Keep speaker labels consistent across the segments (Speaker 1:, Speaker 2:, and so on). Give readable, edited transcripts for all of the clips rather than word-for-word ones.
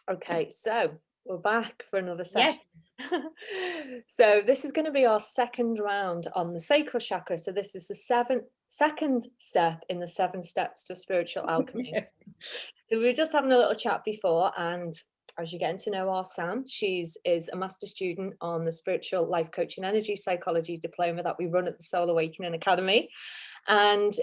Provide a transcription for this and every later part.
Speaker 1: Okay, so we're back for another
Speaker 2: Yes.
Speaker 1: session. So this is going to be our second round on the sacral chakra. So this is the second step in the 7 steps to spiritual alchemy. So we were just having a little chat before, and as you're getting to know our Sam, is a master student on the spiritual life coaching energy psychology diploma that we run at the Soul Awakening Academy. And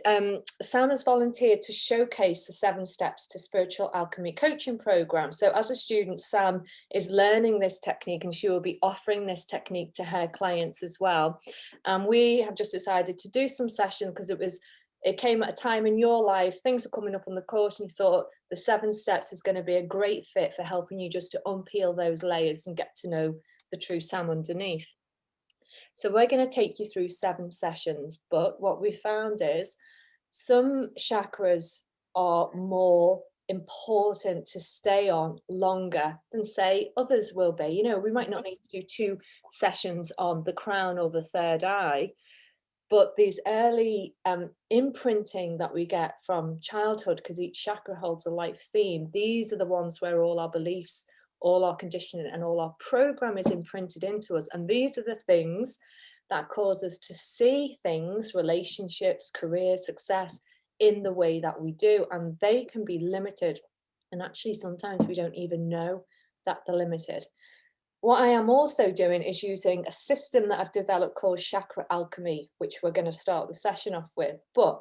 Speaker 1: Sam has volunteered to showcase the 7 steps to spiritual alchemy coaching program. So as a student, Sam is learning this technique, and she will be offering this technique to her clients as well. And we have just decided to do some sessions because it came at a time in your life, things are coming up on the course, and you thought the 7 steps is going to be a great fit for helping you just to unpeel those layers and get to know the true Sam underneath. So we're going to take you through 7 sessions, but what we found is some chakras are more important to stay on longer than say others will be. You know, we might not need to do 2 sessions on the crown or the third eye, but these early imprinting that we get from childhood, because each chakra holds a life theme, these are the ones where all our beliefs, all our conditioning and all our program is imprinted into us. And these are the things that cause us to see things, relationships, career, success in the way that we do. And they can be limited. And actually, sometimes we don't even know that they're limited. What I am also doing is using a system that I've developed called Chakra Alchemy, which we're going to start the session off with. But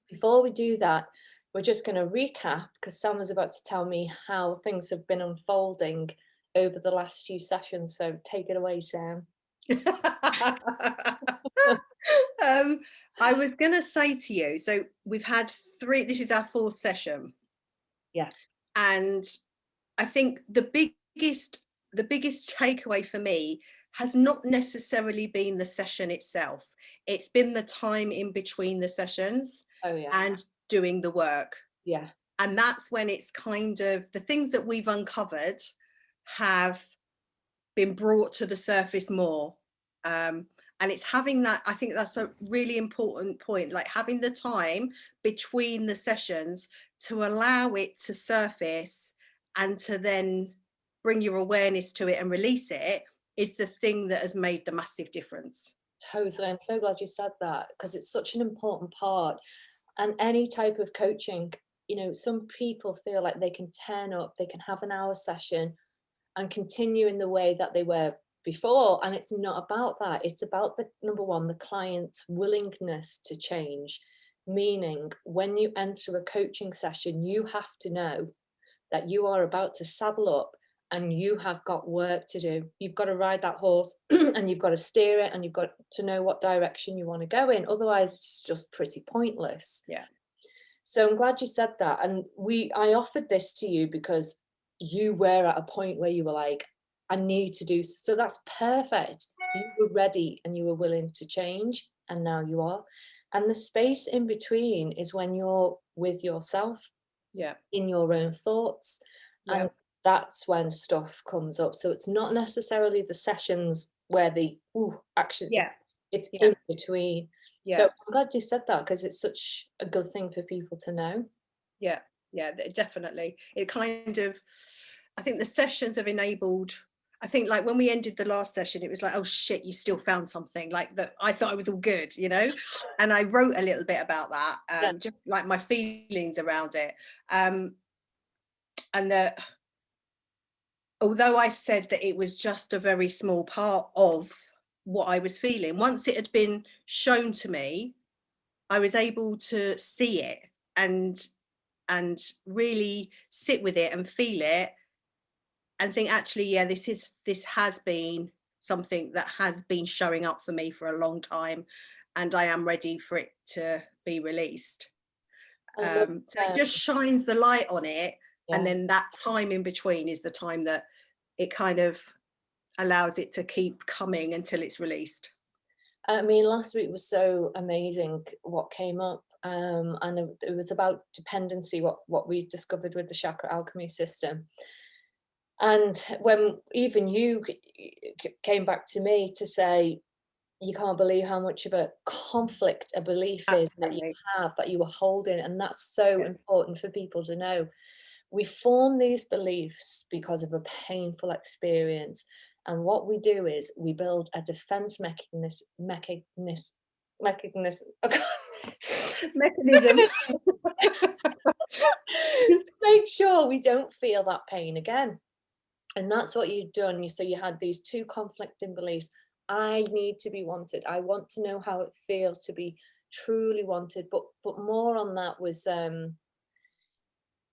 Speaker 1: before we do that, we're just going to recap, because Sam was about to tell me how things have been unfolding over the last few sessions. So take it away, Sam.
Speaker 2: I was going to say to you, so we've had 3, this is our 4th session.
Speaker 1: Yeah.
Speaker 2: And I think the biggest takeaway for me has not necessarily been the session itself. It's been the time in between the sessions and doing the work.
Speaker 1: Yeah.
Speaker 2: And that's when it's kind of the things that we've uncovered have been brought to the surface more. And it's having that, I think that's a really important point, like having the time between the sessions to allow it to surface and to then bring your awareness to it and release it is the thing that has made the massive difference.
Speaker 1: Totally. I'm so glad you said that, because it's such an important part. And any type of coaching, you know, some people feel like they can turn up, they can have an hour session and continue in the way that they were before. And it's not about that. It's about the number one, the client's willingness to change. Meaning, when you enter a coaching session, you have to know that you are about to saddle up and you have got work to do. You've got to ride that horse and you've got to steer it, and you've got to know what direction you want to go in. Otherwise, it's just pretty pointless.
Speaker 2: Yeah.
Speaker 1: So I'm glad you said that. And I offered this to you because you were at a point where you were like, I need to do so. That's perfect. You were ready and you were willing to change, and now you are. And the space in between is when you're with yourself, in your own thoughts, and that's when stuff comes up. So it's not necessarily the sessions where the action, it's in between. So I'm glad you said that, because it's such a good thing for people to know.
Speaker 2: Yeah, definitely. It kind of, I think the sessions have enabled, I think like when we ended the last session, it was like, oh shit, you still found something, like that I thought I was all good, you know? And I wrote a little bit about that, just like my feelings around it. And that although I said that it was just a very small part of what I was feeling, once it had been shown to me, I was able to see it and really sit with it and feel it and think, actually, yeah, this has been something that has been showing up for me for a long time, and I am ready for it to be released. So it just shines the light on it. And then that time in between is the time that it kind of allows it to keep coming until it's released.
Speaker 1: I mean, last week was so amazing what came up. And it was about dependency, what we discovered with the Chakra Alchemy system. And when even you came back to me to say, you can't believe how much of a conflict a belief is that you have, that you are holding. And that's so important for people to know. we form these beliefs because of a painful experience. And what we do is we build a defense mechanism
Speaker 2: Mechanism.
Speaker 1: to make sure we don't feel that pain again. And that's what you've done. So you had these two conflicting beliefs. I need to be wanted. I want to know how it feels to be truly wanted. But more on that was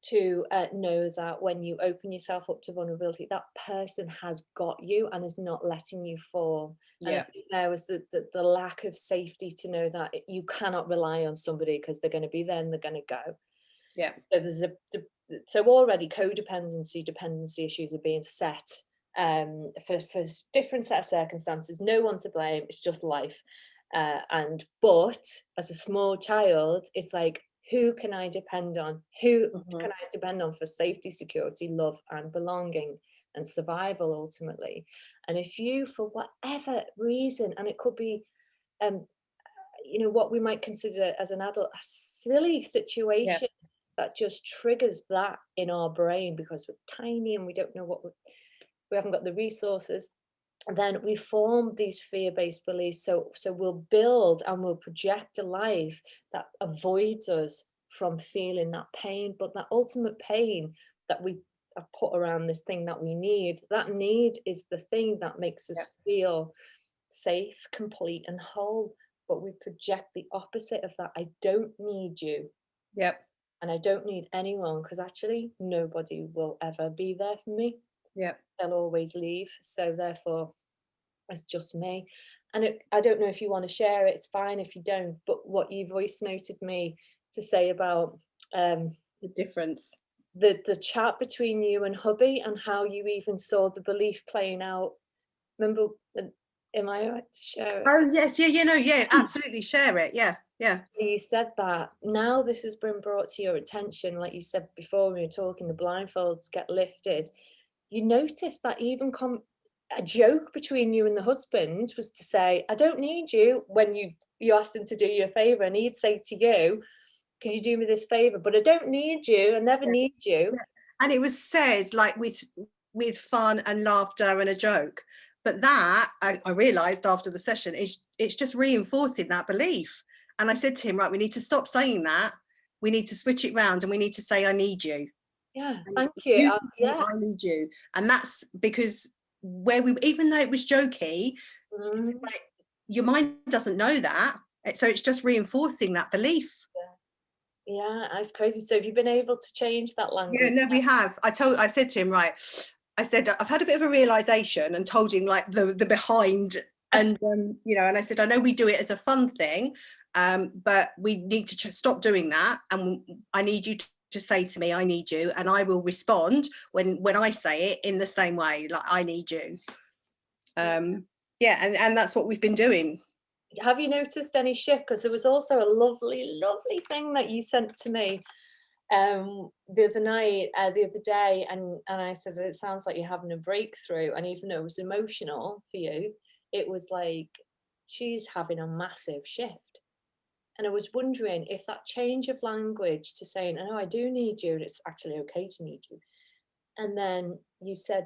Speaker 1: to know that when you open yourself up to vulnerability, that person has got you and is not letting you fall. And I
Speaker 2: Yeah.
Speaker 1: think there was the lack of safety to know that you cannot rely on somebody because they're going to be there and they're going to go.
Speaker 2: Yeah.
Speaker 1: So there's so already codependency, dependency issues are being set for different set of circumstances. No one to blame. It's just life. But as a small child, it's like, who can I depend on? Who can I depend on for safety, security, love, and belonging and survival ultimately? And if you, for whatever reason, and it could be, what we might consider as an adult a silly situation that just triggers that in our brain because we're tiny and we don't know we haven't got the resources, then we form these fear-based beliefs. So we'll build and we'll project a life that avoids us from feeling that pain, but that ultimate pain that we have put around this thing that we need, that need is the thing that makes us feel safe, complete, and whole. But we project the opposite of that. I don't need you.
Speaker 2: Yep.
Speaker 1: And I don't need anyone, because actually nobody will ever be there for me.
Speaker 2: Yep.
Speaker 1: They'll always leave. So therefore, it's just me. And I don't know if you want to share it. It's fine if you don't. But what you voice noted me to say about
Speaker 2: The difference.
Speaker 1: the chat between you and hubby and how you even saw the belief playing out. Remember, am I right to share it?
Speaker 2: Oh yes, yeah, absolutely, share it. Yeah.
Speaker 1: You said that. Now this has been brought to your attention, like you said before when we were talking, the blindfolds get lifted. You notice that even a joke between you and the husband was to say, I don't need you, when you asked him to do you a favor, and he'd say to you, can you do me this favor? But I don't need you. I never need you.
Speaker 2: And it was said like with fun and laughter and a joke. But that I realized after the session it's just reinforcing that belief. And I said to him, right, we need to stop saying that. We need to switch it round and we need to say, I need you.
Speaker 1: Yeah, thank you.
Speaker 2: I need you. And that's because even though it was jokey, like, your mind doesn't know that. So it's just reinforcing that belief.
Speaker 1: Yeah, that's crazy. So have you been able to change that language?
Speaker 2: Yeah, no, we have. I said to him, right, I said, I've had a bit of a realization, and told him like the behind, and and I said, I know we do it as a fun thing, but we need to stop doing that, and I need you to say to me, I need you, and I will respond when I say it in the same way, like, I need you. And that's what we've been doing.
Speaker 1: Have you noticed any shift? Because there was also a lovely thing that you sent to me the other day, and I said, it sounds like you're having a breakthrough. And even though it was emotional for you, it was like she's having a massive shift. And I was wondering if that change of language to saying, oh, I do need you, and it's actually okay to need you. And then you said,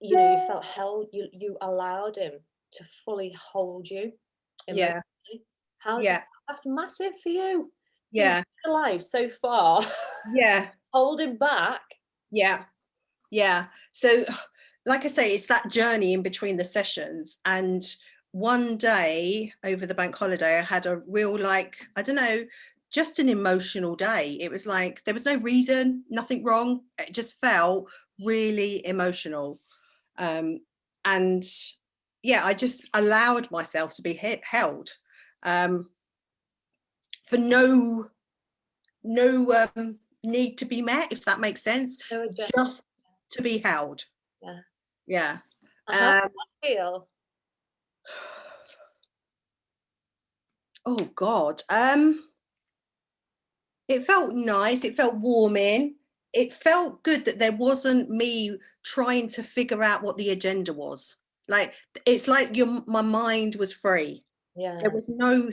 Speaker 1: you felt held, you allowed him to fully hold you emotionally. That's massive for you.
Speaker 2: Yeah.
Speaker 1: Life so far.
Speaker 2: Yeah.
Speaker 1: Holding back.
Speaker 2: Yeah. So like I say, it's that journey in between the sessions. And one day over the bank holiday, I had a real, like, I don't know, just an emotional day. It was like there was no reason, nothing wrong. It just felt really emotional. And yeah, I just allowed myself to be held for no need to be met, if that makes sense. Just to be held. Yeah.
Speaker 1: How does that feel?
Speaker 2: Oh God. It felt nice. It felt warming. It felt good that there wasn't me trying to figure out what the agenda was. Like, it's like my mind was free.
Speaker 1: Yeah.
Speaker 2: There was no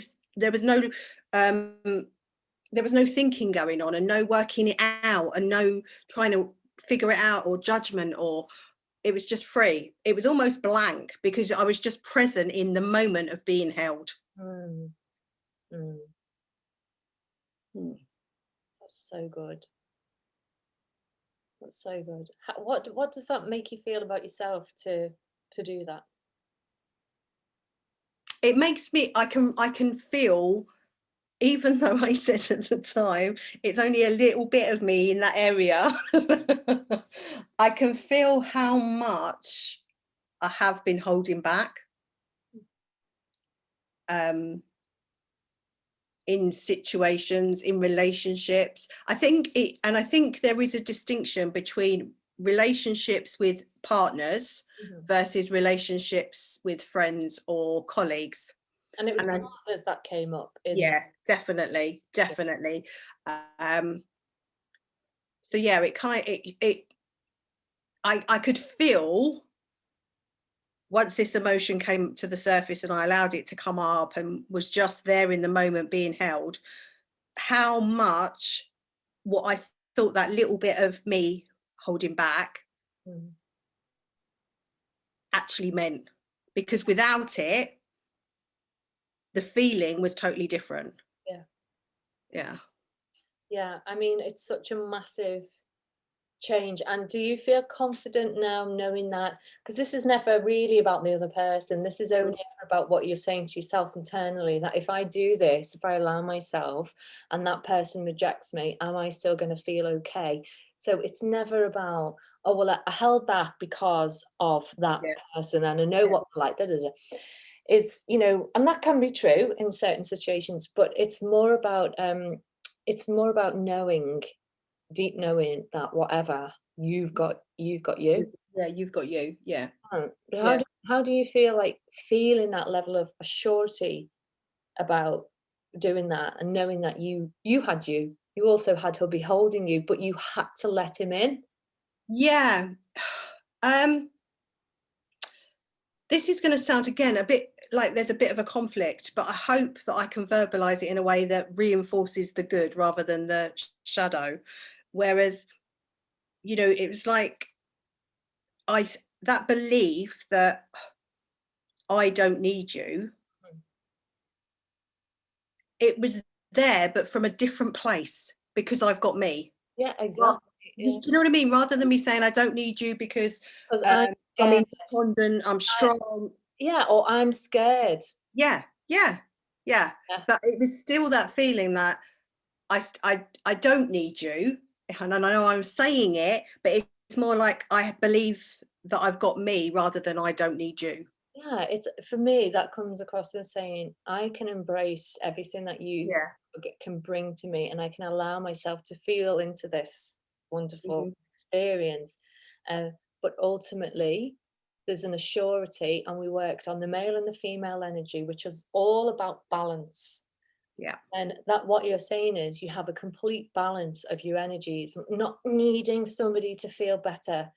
Speaker 2: there was no thinking going on, and no working it out, and no trying to figure it out, or judgment, or it was just free. It was almost blank, because I was just present in the moment of being held.
Speaker 1: Mm. Mm. That's so good. That's so good. What does that make you feel about yourself to do that?
Speaker 2: It makes me, I can feel, even though I said at the time it's only a little bit of me in that area, I can feel how much I have been holding back in situations, in relationships. I think there is a distinction between relationships with partners versus relationships with friends or colleagues.
Speaker 1: And it was partners that came up.
Speaker 2: Yeah, definitely. So yeah, I could feel, once this emotion came to the surface and I allowed it to come up and was just there in the moment being held, how much what I thought that little bit of me holding back actually meant. Because without it, the feeling was totally different.
Speaker 1: Yeah, I mean, it's such a massive change. And do you feel confident now knowing that, because this is never really about the other person, this is only about what you're saying to yourself internally, that if I do this, if I allow myself and that person rejects me, am I still going to feel okay? So it's never about, oh well, I held back because of that person and I know what they're like, da, da, da. It's, you know, and that can be true in certain situations, but it's more about knowing, deep knowing that whatever you've got you.
Speaker 2: Yeah, you've got you. Yeah.
Speaker 1: How do you feel like feeling that level of surety about doing that, and knowing that you also had hubby holding you, but you had to let him in?
Speaker 2: Yeah. This is going to sound again a bit like there's a bit of a conflict, but I hope that I can verbalize it in a way that reinforces the good rather than the shadow. Whereas, you know, it was like that belief that I don't need you, it was there, but from a different place, because I've got me.
Speaker 1: Yeah, exactly.
Speaker 2: Do you know what I mean? Rather than me saying I don't need you because I'm independent, I'm strong.
Speaker 1: Yeah, or I'm scared.
Speaker 2: Yeah. But it was still that feeling that I don't need you, and I know I'm saying it, but it's more like I believe that I've got me rather than I don't need you.
Speaker 1: Yeah, it's, for me, that comes across as saying I can embrace everything that you can bring to me, and I can allow myself to feel into this wonderful experience. But ultimately, there's an assurity, and we worked on the male and the female energy, which is all about balance.
Speaker 2: Yeah.
Speaker 1: And that what you're saying is you have a complete balance of your energies, not needing somebody to feel better,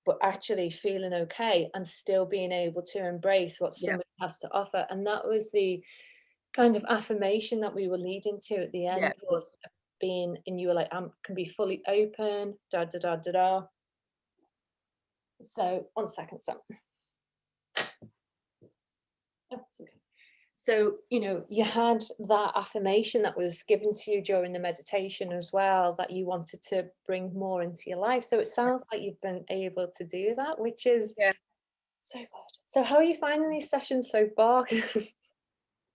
Speaker 1: but actually feeling okay and still being able to embrace what somebody has to offer. And that was the kind of affirmation that we were leading to at the end, was being, and you were like, I can be fully open, da da da da da. So 1 second, Sam. Oh, okay. So, you know, you had that affirmation that was given to you during the meditation as well, that you wanted to bring more into your life. So it sounds like you've been able to do that, which is so good. So how are you finding these sessions so far?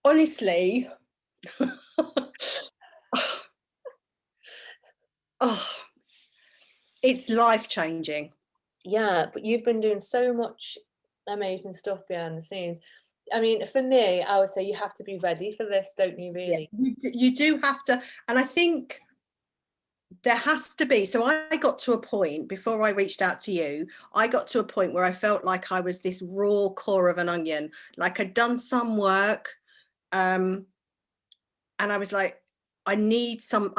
Speaker 2: Honestly, it's life-changing.
Speaker 1: Yeah, but you've been doing so much amazing stuff behind the scenes. I mean, for me, I would say you have to be ready for this, don't you, really?
Speaker 2: You do have to, and I think there has to be. So I got to a point, before I reached out to you, I got to a point where I felt like I was this raw core of an onion, like I'd done some work, and I was like, I need some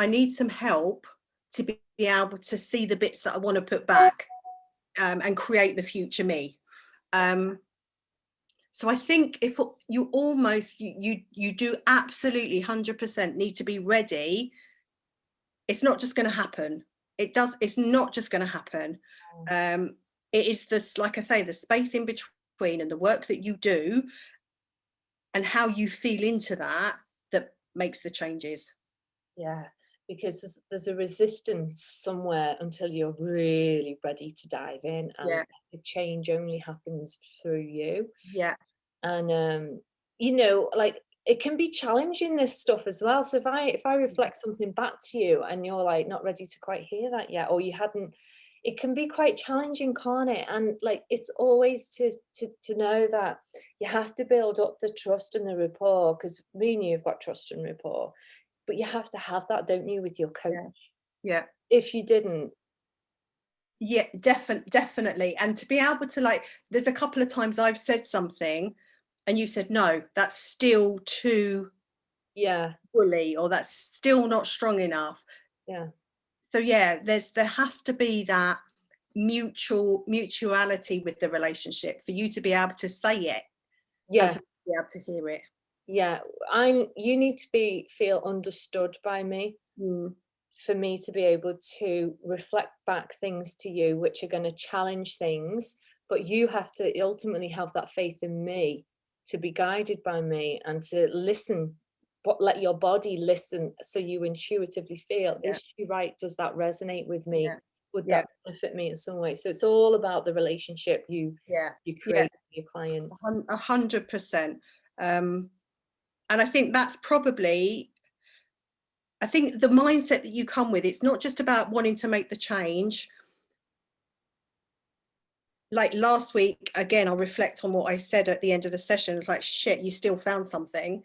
Speaker 2: help to be able to see the bits that I want to put back, and create the future me. So I think if you almost, you do absolutely 100% need to be ready. It's not just going to happen. It's not just going to happen. It is this, like I say, the space in between and the work that you do and how you feel into that makes the changes.
Speaker 1: Yeah, because there's a resistance somewhere until you're really ready to dive in, and
Speaker 2: Yeah.
Speaker 1: the change only happens through you.
Speaker 2: Yeah.
Speaker 1: And you know, like, it can be challenging, this stuff as well. So if I reflect something back to you and you're like not ready to quite hear that yet, or you hadn't, it can be quite challenging, can't it? And like, it's always to know that you have to build up the trust and the rapport, because me and you've got trust and rapport, but you have to have that, don't you, with your coach?
Speaker 2: Yeah.
Speaker 1: If you didn't.
Speaker 2: Yeah, definitely. And to be able to, like, there's a couple of times I've said something and you said, no, that's still too bully, or that's still not strong enough.
Speaker 1: Yeah.
Speaker 2: So yeah, there has to be that mutuality with the relationship for you to be able to say it. And for me to be able to hear it.
Speaker 1: Yeah, you need to feel understood by me, for me to be able to reflect back things to you which are going to challenge things, but you have to ultimately have that faith in me, to be guided by me and to listen, but let your body listen, so you intuitively feel, is she right? Does that resonate with me? Would that benefit me in some way? So it's all about the relationship you create with your client.
Speaker 2: 100%. And I think that's probably, I think the mindset that you come with, it's not just about wanting to make the change. Like last week, again, I'll reflect on what I said at the end of the session. It's like, shit, you still found something.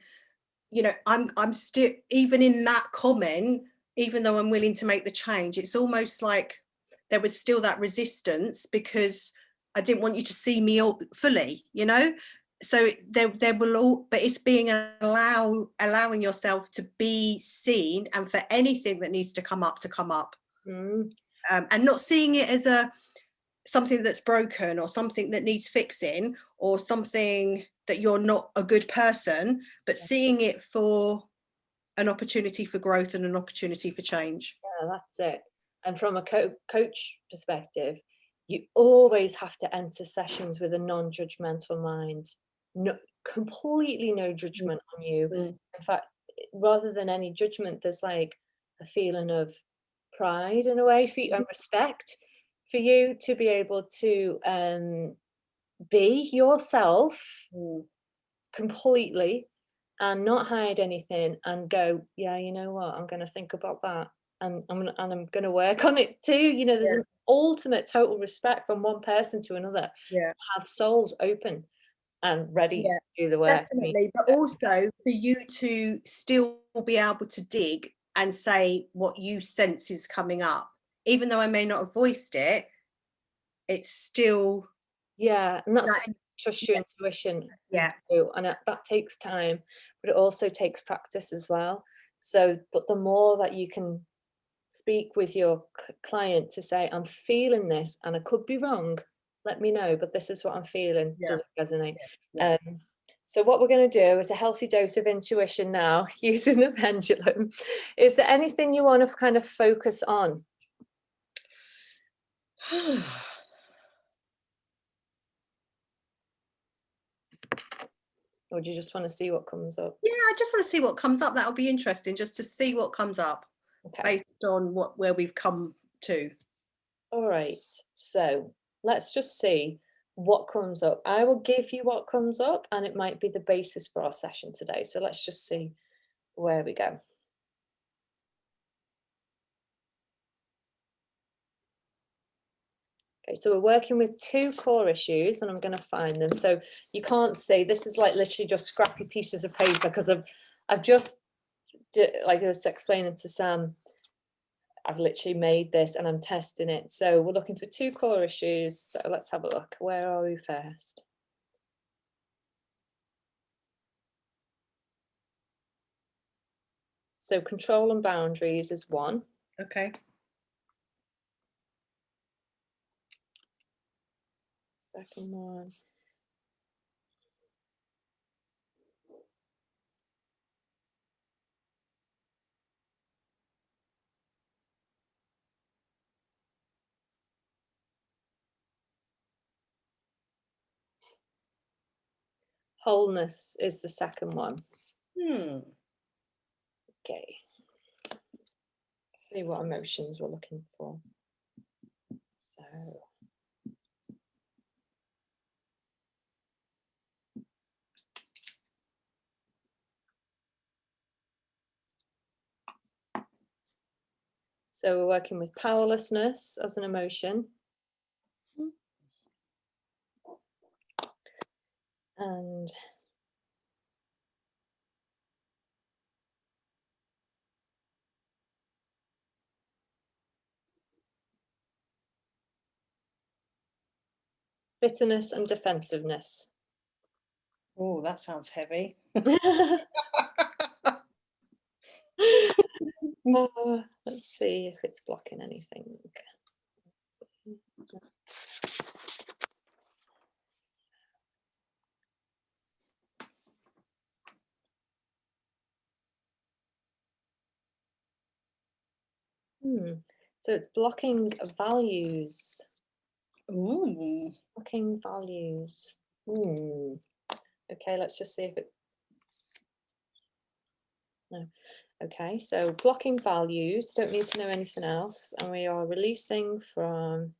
Speaker 2: You know, I'm still, even in that comment, even though I'm willing to make the change, it's almost like there was still that resistance because I didn't want you to see me all fully, you know? So there will all, but it's being allowing yourself to be seen, and for anything that needs to come up to come up. And not seeing it as something that's broken or something that needs fixing or something that you're not a good person, but seeing it for an opportunity for growth and an opportunity for change.
Speaker 1: Yeah, that's it. And from a coach perspective, you always have to enter sessions with a non-judgmental mind. No, completely no judgment on you. In fact, rather than any judgment, there's like a feeling of pride in a way for you, and respect for you to be able to be yourself completely and not hide anything, and go, yeah, you know what, I'm going to think about that, and I'm going to work on it too. You know, there's an ultimate total respect from one person to another. Have souls open and ready to do the work.
Speaker 2: Definitely, but also for you to still be able to dig and say what you sense is coming up, even though I may not have voiced it, it's still,
Speaker 1: and that's trust your intuition. And that takes time, but it also takes practice as well. So, but the more that you can speak with your client to say, I'm feeling this and I could be wrong, let me know, but this is what I'm feeling, does it resonate? So what we're going to do is a healthy dose of intuition now, using the pendulum. Is there anything you want to kind of focus on? Or do you just want to see what comes up?
Speaker 2: Yeah, I just want to see what comes up. That'll be interesting, just to see what comes up based on where we've come to.
Speaker 1: All right, so let's just see what comes up. I will give you what comes up, and it might be the basis for our session today. So let's just see where we go. Okay, so we're working with 2 core issues, and I'm going to find them. So you can't see, this is like literally just scrappy pieces of paper, because I've just, like I was explaining to Sam, I've literally made this and I'm testing it. So we're looking for 2 core issues. So let's have a look. Where are we first? So control and boundaries is 1.
Speaker 2: Okay.
Speaker 1: Second one. Wholeness is the second one. Okay. See what emotions we're looking for. So. So we're working with powerlessness as an emotion. And bitterness and defensiveness.
Speaker 2: Oh, that sounds heavy.
Speaker 1: Let's see if it's blocking anything. So it's blocking values.
Speaker 2: Ooh.
Speaker 1: Blocking values. Okay, let's just see if it. No. Okay, so blocking values, don't need to know anything else. And we are releasing from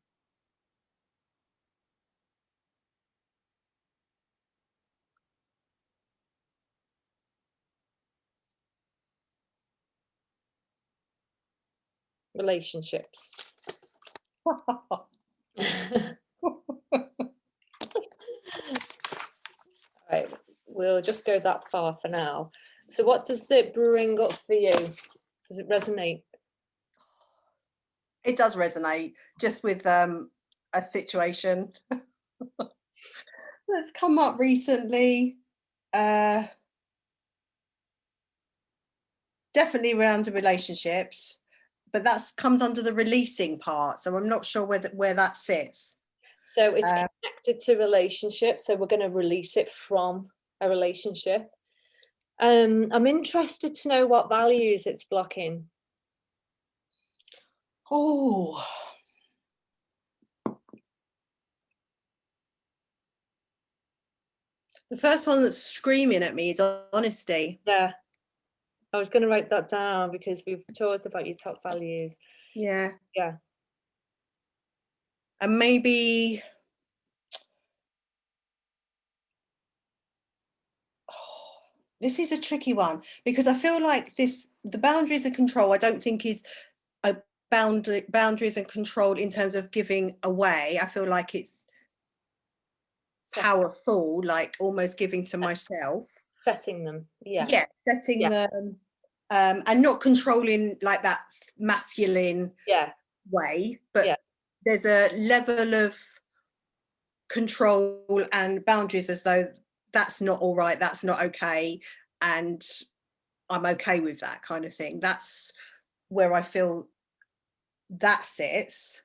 Speaker 1: relationships. Right, we'll just go that far for now. So what does it bring up for you? Does it resonate?
Speaker 2: It does resonate just with a situation that's come up recently. Definitely around the relationships, but that's comes under the releasing part. So I'm not sure where that sits.
Speaker 1: So it's connected to relationships. So we're going to release it from a relationship. I'm interested to know what values it's blocking.
Speaker 2: Oh, the first one that's screaming at me is honesty.
Speaker 1: Yeah, I was going to write that down because we've talked about your top values.
Speaker 2: Yeah.
Speaker 1: Yeah.
Speaker 2: And maybe this is a tricky one because I feel like the boundaries of control I don't think is a boundaries and control in terms of giving away. I feel like it's powerful, like almost giving to myself.
Speaker 1: Setting them.
Speaker 2: Yeah, setting them and not controlling like that masculine way, but there's a level of control and boundaries as though that's not all right, that's not okay, and I'm okay with that kind of thing. That's where I feel that sits.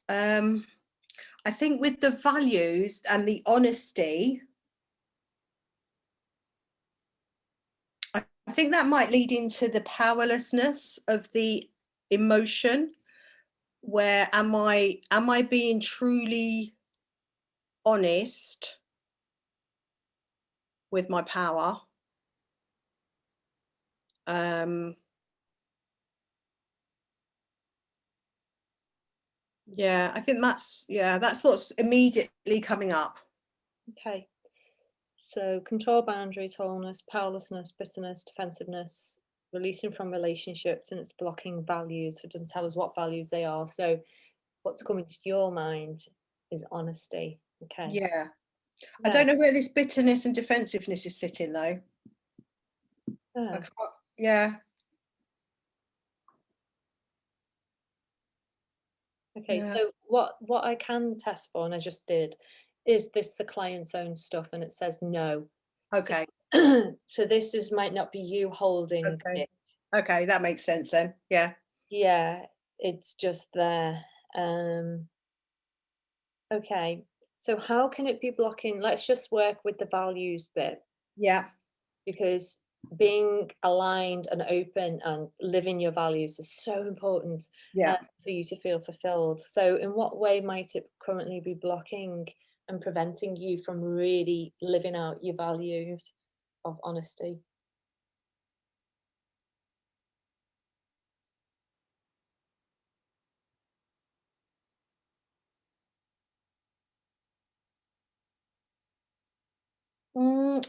Speaker 2: I think with the values and the honesty, I think that might lead into the powerlessness of the emotion, where am I being truly honest with my power? Yeah, I think that's what's immediately coming up.
Speaker 1: Okay. So control, boundaries, wholeness, powerlessness, bitterness, defensiveness, releasing from relationships, and it's blocking values. It doesn't tell us what values they are. So what's coming to your mind is honesty. Okay.
Speaker 2: Yeah. I don't know where this bitterness and defensiveness is sitting though. Yeah.
Speaker 1: Okay, so what I can test for, and I just did, is this the client's own stuff? And it says no.
Speaker 2: Okay.
Speaker 1: So this might not be you holding it.
Speaker 2: Okay, that makes sense then. Yeah.
Speaker 1: Yeah, it's just there. Okay, so how can it be blocking? Let's just work with the values bit.
Speaker 2: Yeah.
Speaker 1: Because being aligned and open and living your values is so important for you to feel fulfilled. So in what way might it currently be blocking and preventing you from really living out your values of honesty?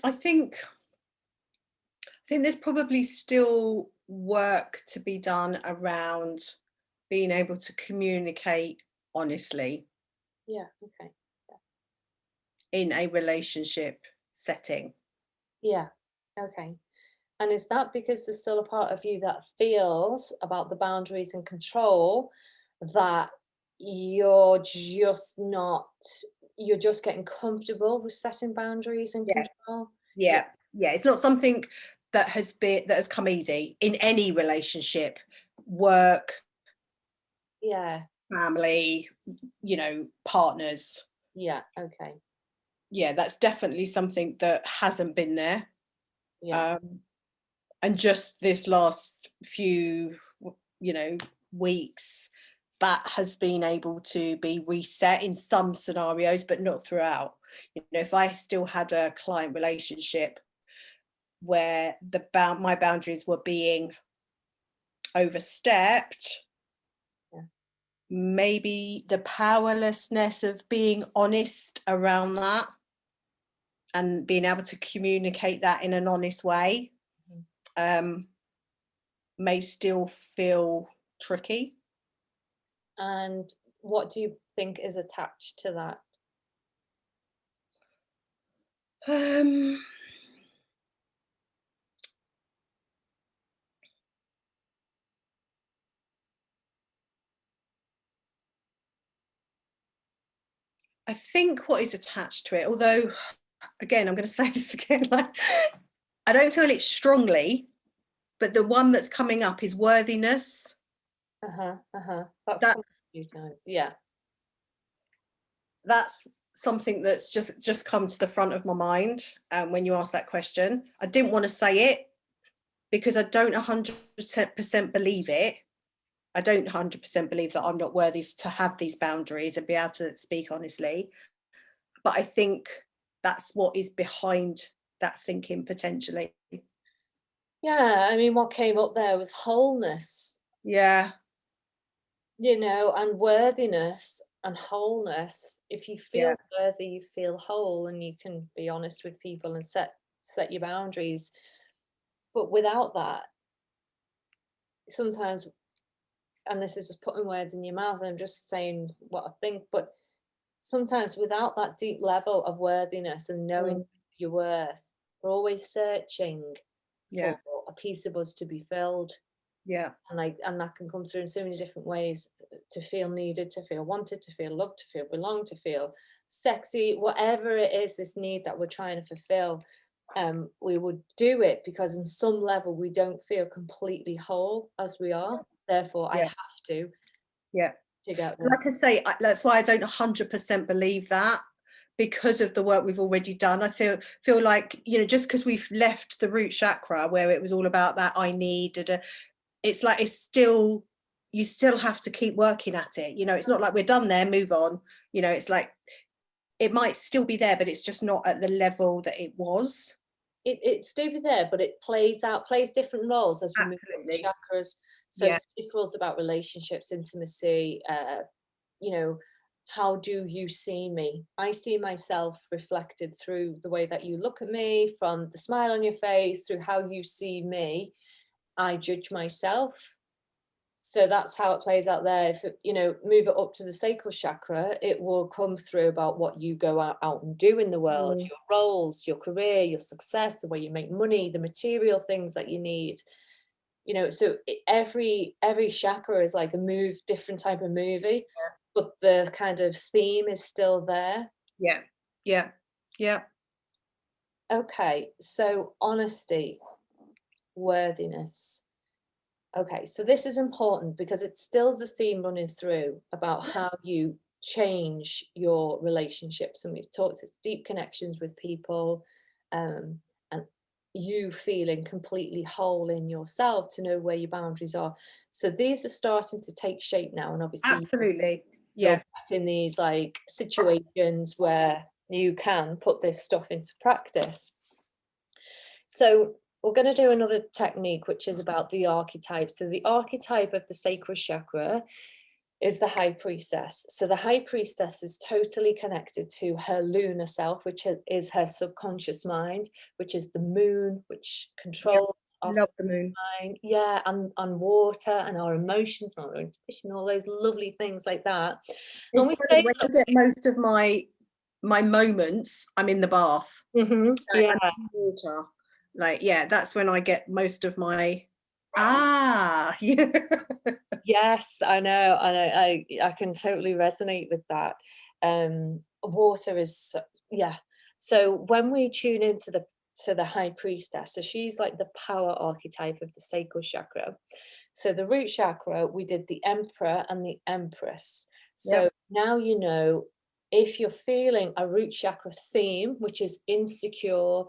Speaker 2: I think there's probably still work to be done around being able to communicate honestly
Speaker 1: Yeah, okay.
Speaker 2: in a relationship setting.
Speaker 1: Yeah, okay. And is that because there's still a part of you that feels about the boundaries and control that you're just not, you're just getting comfortable with setting boundaries and
Speaker 2: Yeah.
Speaker 1: control? Yeah,
Speaker 2: Yeah, yeah. It's not something that has come easy in any relationship, work,
Speaker 1: yeah,
Speaker 2: family, partners.
Speaker 1: yeah, okay.
Speaker 2: Yeah, that's definitely something that hasn't been there.
Speaker 1: Yeah,
Speaker 2: Um, and just this last few, you know, weeks, that has been able to be reset in some scenarios, but not throughout. If I still had a client relationship where my boundaries were being overstepped,
Speaker 1: yeah.
Speaker 2: maybe the powerlessness of being honest around that and being able to communicate that in an honest way
Speaker 1: Mhm.
Speaker 2: um, may still feel tricky.
Speaker 1: And what do you think is attached to that?
Speaker 2: Um, I think what is attached to it, although, again, I'm going to say this again, like, I don't feel it strongly, but the one that's coming up is worthiness.
Speaker 1: Uh-huh, uh-huh. That's
Speaker 2: That
Speaker 1: come a few times. Yeah,
Speaker 2: that's something that's just come to the front of my mind when you asked that question. I didn't want to say it because I don't 100% believe it. I don't 100% believe that I'm not worthy to have these boundaries and be able to speak honestly. But I think that's what is behind that thinking potentially.
Speaker 1: yeah. I mean, what came up there was wholeness,
Speaker 2: Yeah,
Speaker 1: and worthiness and wholeness. If you
Speaker 2: yeah,
Speaker 1: feel worthy, you feel whole, and you can be honest with people and set your boundaries. But without that, sometimes, and this is just putting words in your mouth, I'm just saying what I think, but sometimes without that deep level of worthiness and knowing
Speaker 2: mm,
Speaker 1: your worth, we're always searching
Speaker 2: yeah,
Speaker 1: for a piece of us to be filled.
Speaker 2: yeah,
Speaker 1: And that can come through in so many different ways, to feel needed, to feel wanted, to feel loved, to feel belonged, to feel sexy, whatever it is, this need that we're trying to fulfill. We would do it because in some level we don't feel completely whole as we are, therefore I
Speaker 2: yeah,
Speaker 1: have
Speaker 2: yeah.
Speaker 1: to get one.
Speaker 2: Like I say, that's why I don't 100% believe that, because of the work we've already done. I feel like, just because we've left the root chakra where it was all about that I need, it's like you still have to keep working at it. It's not like we're done there, move on. It's like it might still be there, but it's just not at the level that it was.
Speaker 1: It's still there, but it plays different roles as we move up the
Speaker 2: Absolutely.
Speaker 1: chakras. So
Speaker 2: Yeah.
Speaker 1: sacral's about relationships, intimacy, you know, how do you see me? I see myself reflected through the way that you look at me, from the smile on your face, through how you see me. I judge myself. So that's how it plays out there. If move it up to the sacral chakra, it will come through about what you go out and do in the world,
Speaker 2: Mm,
Speaker 1: your roles, your career, your success, the way you make money, the material things that you need. So every chakra is like a different type of movie, but the kind of theme is still there.
Speaker 2: yeah. Yeah. Yeah.
Speaker 1: Okay, so honesty, worthiness. Okay, so this is important because it's still the theme running through about how you change your relationships. And we've talked this deep connections with people, and you feeling completely whole in yourself to know where your boundaries are. So these are starting to take shape now. And obviously,
Speaker 2: Absolutely. Yeah.
Speaker 1: in these like situations where you can put this stuff into practice. So we're going to do another technique, which is about the archetype. So the archetype of the sacral chakra is the high priestess. So the high priestess is totally connected to her lunar self, which is her subconscious mind, which is the moon, which controls our
Speaker 2: Love the moon.
Speaker 1: mind. Yeah, and water and our emotions and our intuition, all those lovely things like that. And
Speaker 2: It's
Speaker 1: we
Speaker 2: funny,
Speaker 1: say,
Speaker 2: when I get most of my moments, I'm in the bath. Like,
Speaker 1: yeah,
Speaker 2: I'm in water. Like, yeah, that's when I get most of my yeah.
Speaker 1: yes, I know, I can totally resonate with that. Water is, yeah. So when we tune into the high priestess, so she's like the power archetype of the sacral chakra. So the root chakra, we did the emperor and the empress. So
Speaker 2: Yep.
Speaker 1: now you know, if you're feeling a root chakra theme, which is insecure,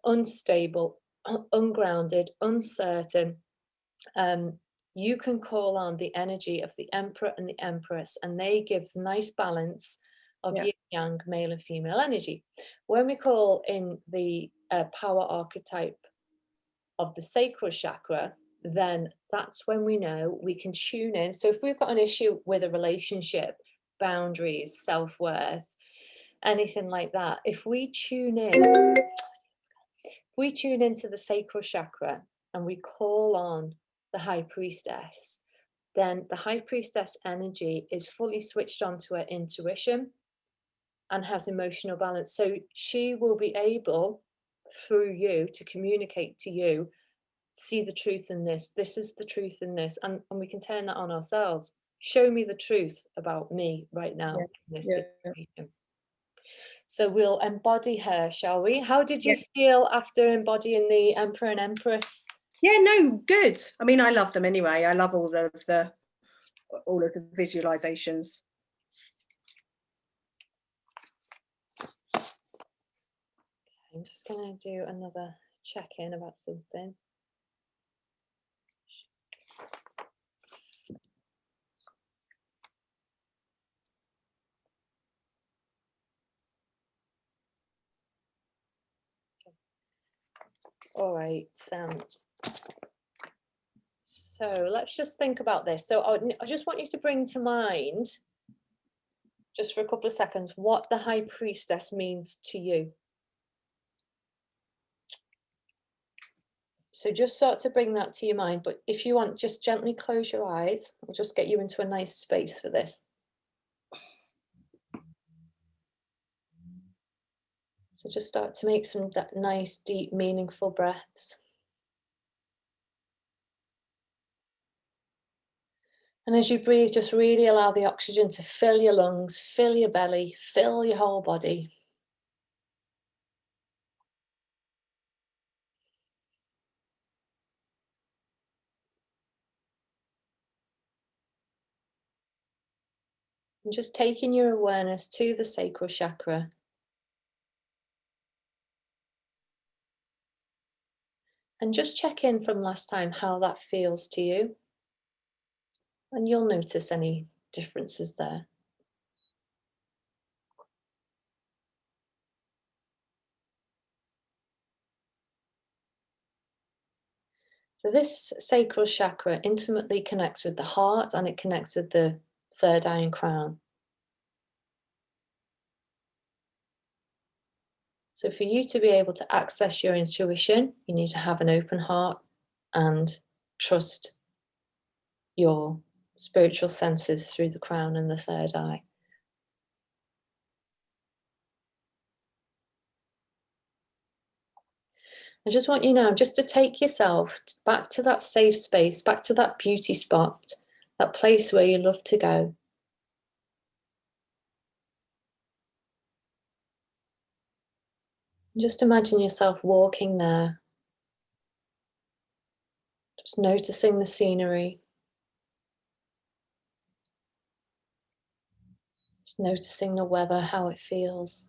Speaker 1: unstable, ungrounded, uncertain, you can call on the energy of the emperor and the empress, and they give the nice balance of
Speaker 2: Yeah.
Speaker 1: yin yang, male and female energy. When we call in the power archetype of the sacral chakra, then that's when we know we can tune in. So if we've got an issue with a relationship, boundaries, self-worth, anything like that, if we tune into the sacral chakra and we call on the high priestess, then the high priestess energy is fully switched on to her intuition and has emotional balance. So she will be able, through you, to communicate to you, see the truth in this. This is the truth in this. And we can turn that on ourselves. Show me the truth about me right now in this
Speaker 2: Yeah.
Speaker 1: situation. So we'll embody her, shall we? How did
Speaker 2: Yeah.
Speaker 1: you feel after embodying the Emperor and Empress?
Speaker 2: Yeah, no, good. I mean, I love them anyway. I love all of the visualizations.
Speaker 1: I'm just going to do another check-in about something. All right, so let's just think about this. So I just want you to bring to mind, just for a couple of seconds, what the high priestess means to you. So just start to bring that to your mind, but if you want, just gently close your eyes. I'll just get you into a nice space for this. So just start to make some nice, deep, meaningful breaths. And as you breathe, just really allow the oxygen to fill your lungs, fill your belly, fill your whole body. And just taking your awareness to the sacral chakra. And just check in from last time how that feels to you. And you'll notice any differences there. So this sacral chakra intimately connects with the heart and it connects with the third eye and crown. So for you to be able to access your intuition, you need to have an open heart and trust your spiritual senses through the crown and the third eye. I just want you now just to take yourself back to that safe space, back to that beauty spot, that place where you love to go. Just imagine yourself walking there, just noticing the scenery, just noticing the weather, how it feels.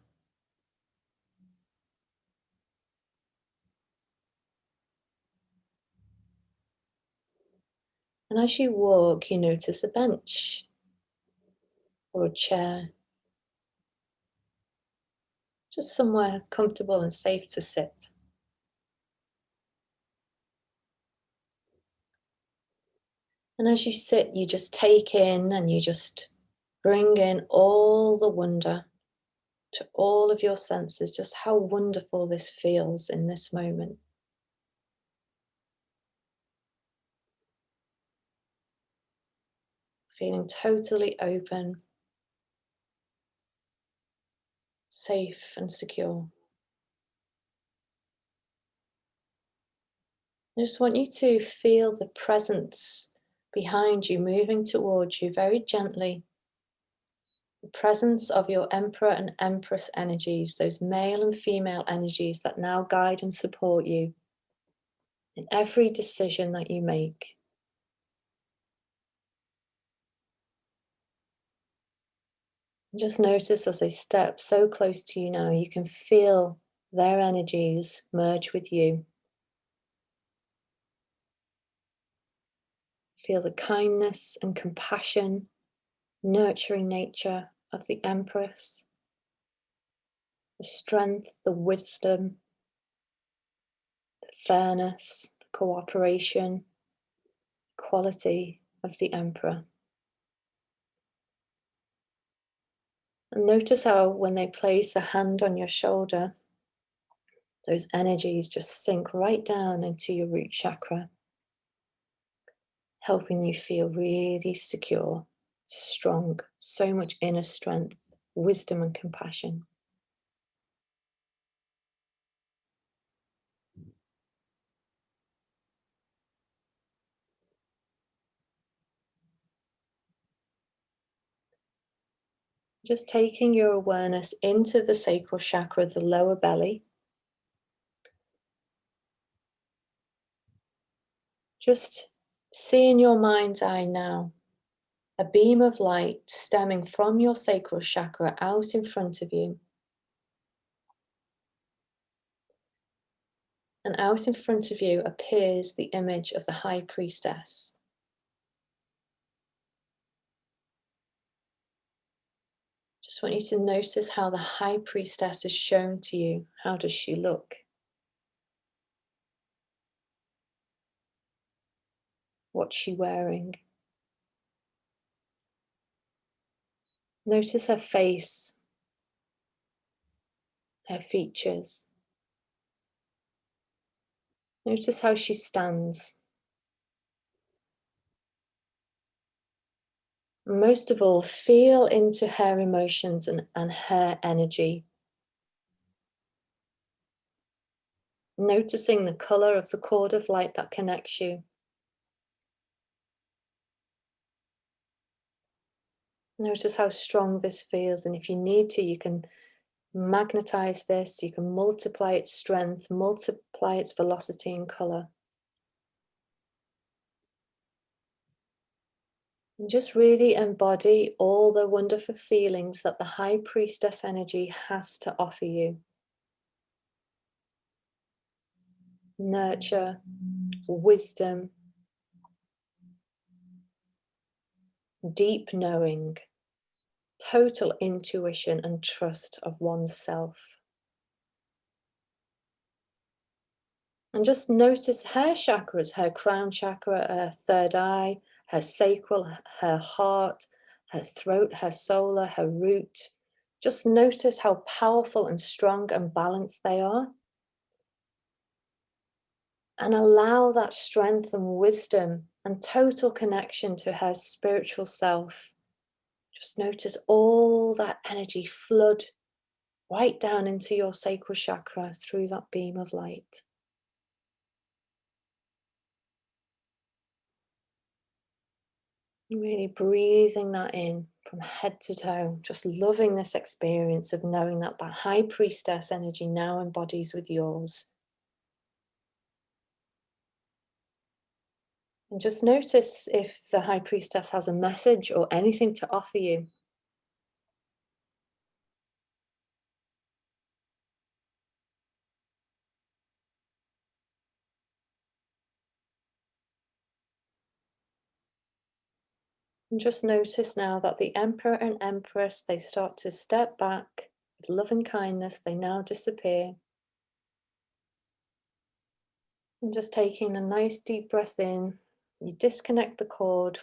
Speaker 1: And as you walk, you notice a bench. or a chair, just somewhere comfortable and safe to sit. And as you sit, you just take in and you just bring in all the wonder to all of your senses, just how wonderful this feels in this moment. Feeling totally open, safe and secure. I just want you to feel the presence behind you, moving towards you very gently. The presence of your Emperor and Empress energies, those male and female energies that now guide and support you in every decision that you make. And just notice as they step so close to you now, you can feel their energies merge with you. Feel the kindness and compassion, nurturing nature of the Empress, the strength, the wisdom, the fairness, the cooperation, quality of the Emperor. And notice how when they place a hand on your shoulder, those energies just sink right down into your root chakra, helping you feel really secure, strong, so much inner strength, wisdom and compassion. Just taking your awareness into the sacral chakra, the lower belly. Just see in your mind's eye now a beam of light stemming from your sacral chakra out in front of you. And out in front of you appears the image of the High Priestess. Just want you to notice how the High Priestess is shown to you. How does she look? What's she wearing? Notice her face, her features. Notice how she stands. And most of all, feel into her emotions and her energy. Noticing the color of the cord of light that connects you. Notice how strong this feels, and if you need to, you can magnetize this, you can multiply its strength, multiply its velocity and color. And just really embody all the wonderful feelings that the High Priestess energy has to offer you. Nurture, wisdom, deep knowing, total intuition and trust of oneself. And just notice her chakras, her crown chakra, her third eye, her sacral, her heart, her throat, her solar, her root. Just notice how powerful and strong and balanced they are. And allow that strength and wisdom and total connection to her spiritual self. Just notice all that energy flood right down into your sacral chakra through that beam of light. Really breathing that in from head to toe, just loving this experience of knowing that that High Priestess energy now embodies with yours. And just notice if the High Priestess has a message or anything to offer you. And just notice now that the Emperor and Empress, they start to step back with love and kindness. They now disappear. And just taking a nice deep breath in, you disconnect the cord,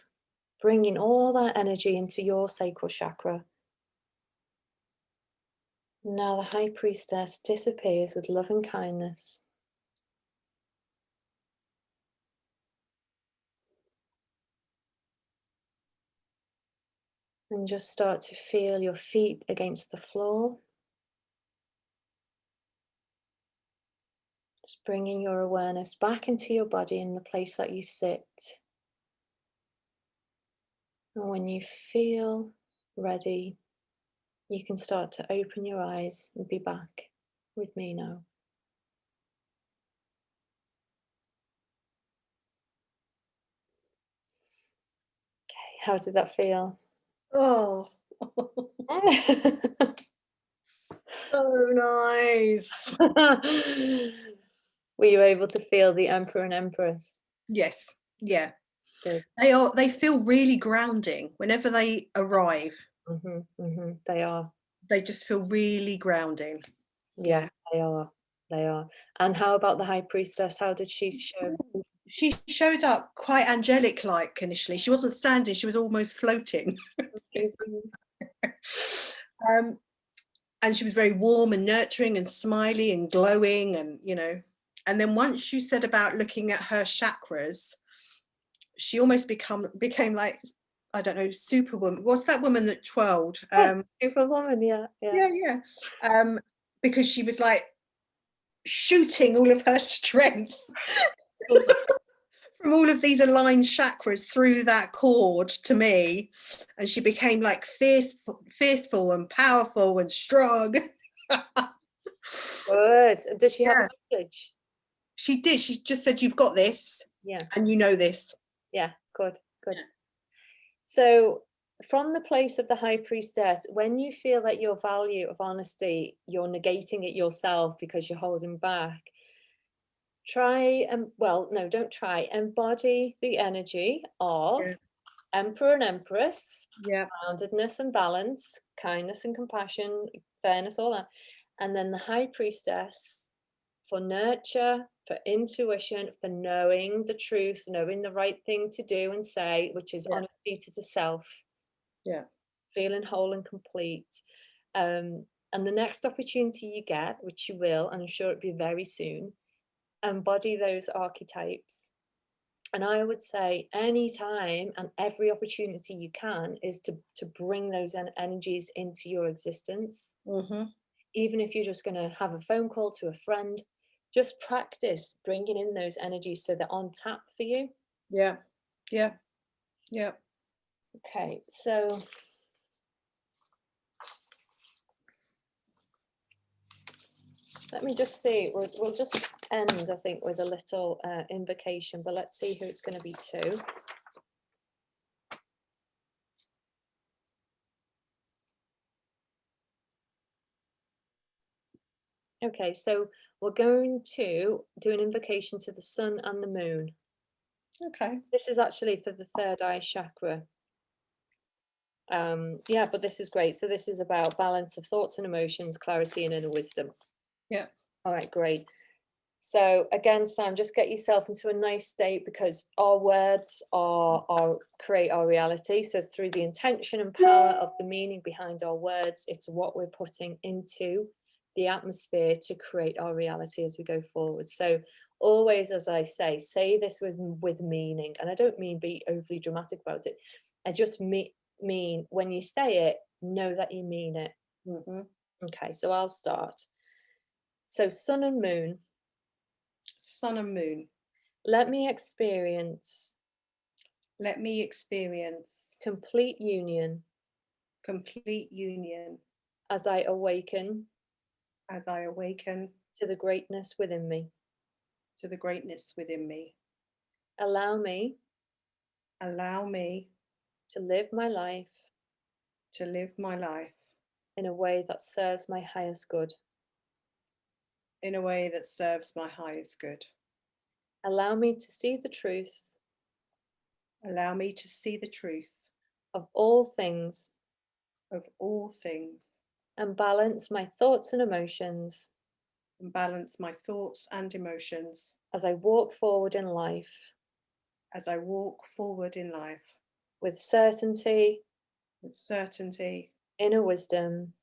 Speaker 1: bringing all that energy into your sacral chakra. Now the High Priestess disappears with love and kindness. And just start to feel your feet against the floor. Just bringing your awareness back into your body in the place that you sit. And when you feel ready, you can start to open your eyes and be back with me now. Okay, how did that feel?
Speaker 2: Oh, so nice.
Speaker 1: Were you able to feel the Emperor and Empress?
Speaker 2: Yes. Yeah.
Speaker 1: Good.
Speaker 2: They feel really grounding whenever they arrive.
Speaker 1: They are.
Speaker 2: They just feel really grounding.
Speaker 1: Yeah, they are. They are. And how about the High Priestess? How did she show?
Speaker 2: She showed up quite angelic like initially. She wasn't standing, she was almost floating. And she was very warm and nurturing and smiley and glowing, and and then once you said about looking at her chakras, she almost became like, I don't know, Superwoman. What's that woman that twirled?
Speaker 1: Superwoman, yeah.
Speaker 2: Because she was like shooting all of her strength from all of these aligned chakras through that cord to me, and she became like fierceful and powerful and strong.
Speaker 1: Good. Does she have a message?
Speaker 2: She did. She just said, "You've got this."
Speaker 1: Yeah.
Speaker 2: And you know this.
Speaker 1: Yeah, good. So from the place of the High Priestess, when you feel that your value of honesty, you're negating it yourself because you're holding back, don't try, embody the energy of Emperor and Empress, groundedness and balance, kindness and compassion, fairness, all that. And then the High Priestess for nurture, for intuition, for knowing the truth, knowing the right thing to do and say, which is honesty to the self.
Speaker 2: Yeah.
Speaker 1: Feeling whole and complete. And the next opportunity you get, which you will, and I'm sure it'll be very soon, embody those archetypes. And I would say anytime and every opportunity you can is to bring those energies into your existence. Even if you're just going to have a phone call to a friend, just practice bringing in those energies so they're on tap for you.
Speaker 2: Yeah.
Speaker 1: Okay, so let me just see. We'll just end, I think, with a little invocation, but let's see who it's going to be to. Okay, so we're going to do an invocation to the sun and the moon.
Speaker 2: Okay.
Speaker 1: This is actually for the third eye chakra. But this is great. So this is about balance of thoughts and emotions, clarity and inner wisdom.
Speaker 2: Yeah.
Speaker 1: All right, great. So again, Sam, just get yourself into a nice state, because our words create our reality. So through the intention and power of the meaning behind our words, it's what we're putting into the atmosphere to create our reality as we go forward. So always, as I say this with meaning. And I don't mean be overly dramatic about it. I just mean when you say it, know that you mean it. Okay, so I'll start. So sun and moon.
Speaker 2: Sun and moon.
Speaker 1: Let me experience complete union as I awaken to the greatness within me. Allow me to live my life in a way that serves my highest good. Allow me to see the truth of all things,
Speaker 2: of all things,
Speaker 1: and balance my thoughts and emotions
Speaker 2: and balance my thoughts and emotions
Speaker 1: as I walk forward in life
Speaker 2: as I walk forward in life
Speaker 1: with certainty,
Speaker 2: with certainty,
Speaker 1: inner wisdom,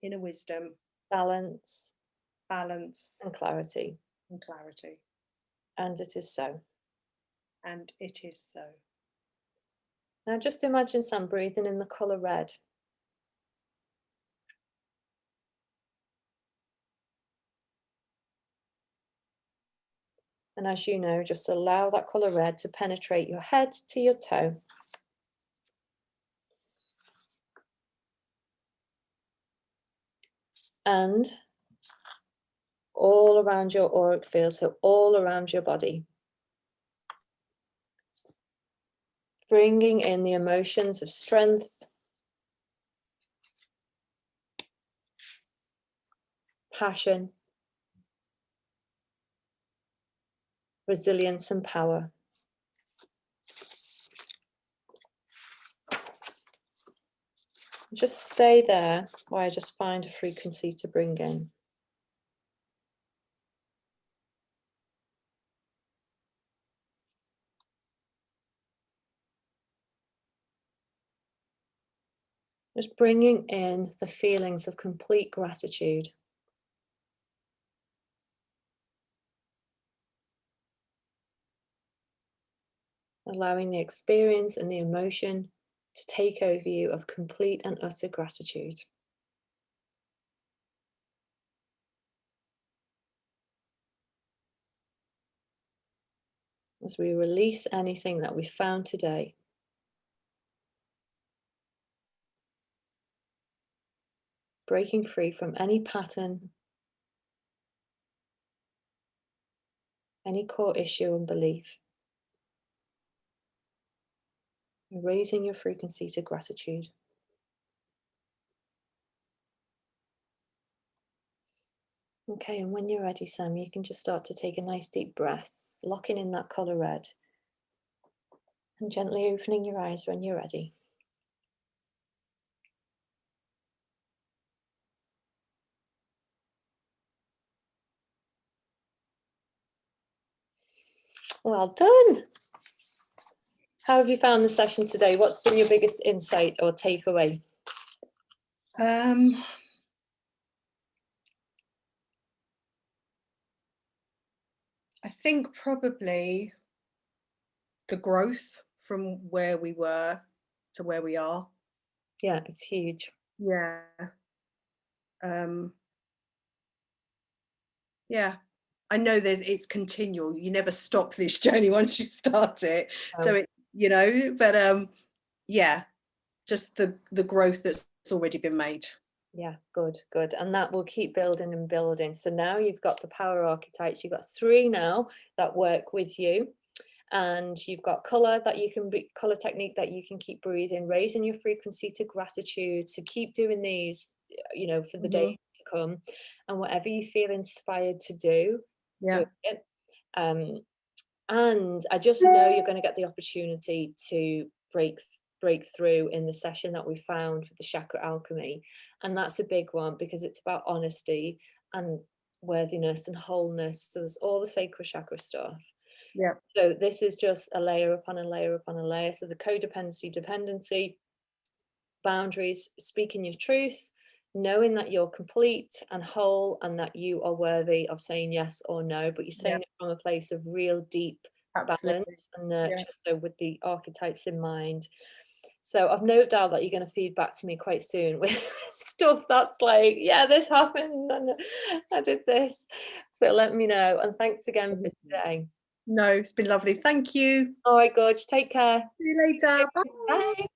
Speaker 2: inner wisdom,
Speaker 1: balance,
Speaker 2: balance,
Speaker 1: and clarity.
Speaker 2: and clarity.
Speaker 1: And it is so.
Speaker 2: And it is so.
Speaker 1: Now just imagine Sam breathing in the colour red. And as you know, just allow that colour red to penetrate your head to your toe. And all around your auric field, so all around your body. Bringing in the emotions of strength, passion, resilience, and power. Just stay there while I just find a frequency to bring in. Just bringing in the feelings of complete gratitude. Allowing the experience and the emotion to take over you of complete and utter gratitude. As we release anything that we found today. Breaking free from any pattern, any core issue and belief. Raising your frequency to gratitude. Okay, and when you're ready, Sam, you can just start to take a nice deep breath, locking in that colour red, and gently opening your eyes when you're ready. Well done. How have you found the session today? What's been your biggest insight or takeaway?
Speaker 2: I think probably the growth from where we were to where we are.
Speaker 1: Yeah, it's huge.
Speaker 2: Yeah. Yeah. I know it's continual. You never stop this journey once you start it. So it, but yeah, just the growth that's already been made.
Speaker 1: Yeah, good. And that will keep building and building. So now you've got the power archetypes. You've got 3 now that work with you. And you've got color that you can be color technique that you can keep breathing, raising your frequency to gratitude. So keep doing these, for the days to come. And whatever you feel inspired to do, do it. And I just know you're going to get the opportunity to break through in the session that we found with the chakra alchemy. And that's a big one because it's about honesty and worthiness and wholeness. So there's all the sacral chakra stuff.
Speaker 2: Yeah.
Speaker 1: So this is just a layer upon a layer upon a layer. So the codependency, dependency, boundaries, speaking your truth, knowing that you're complete and whole and that you are worthy of saying yes or no, but you're saying it from a place of real deep balance and nurture. So with the archetypes in mind. So I've no doubt that you're going to feed back to me quite soon with stuff that's like, yeah, this happened and I did this. So let me know. And thanks again for today.
Speaker 2: No, it's been lovely. Thank you.
Speaker 1: All right, Gorge. Take care.
Speaker 2: See you later. Bye.
Speaker 1: Bye.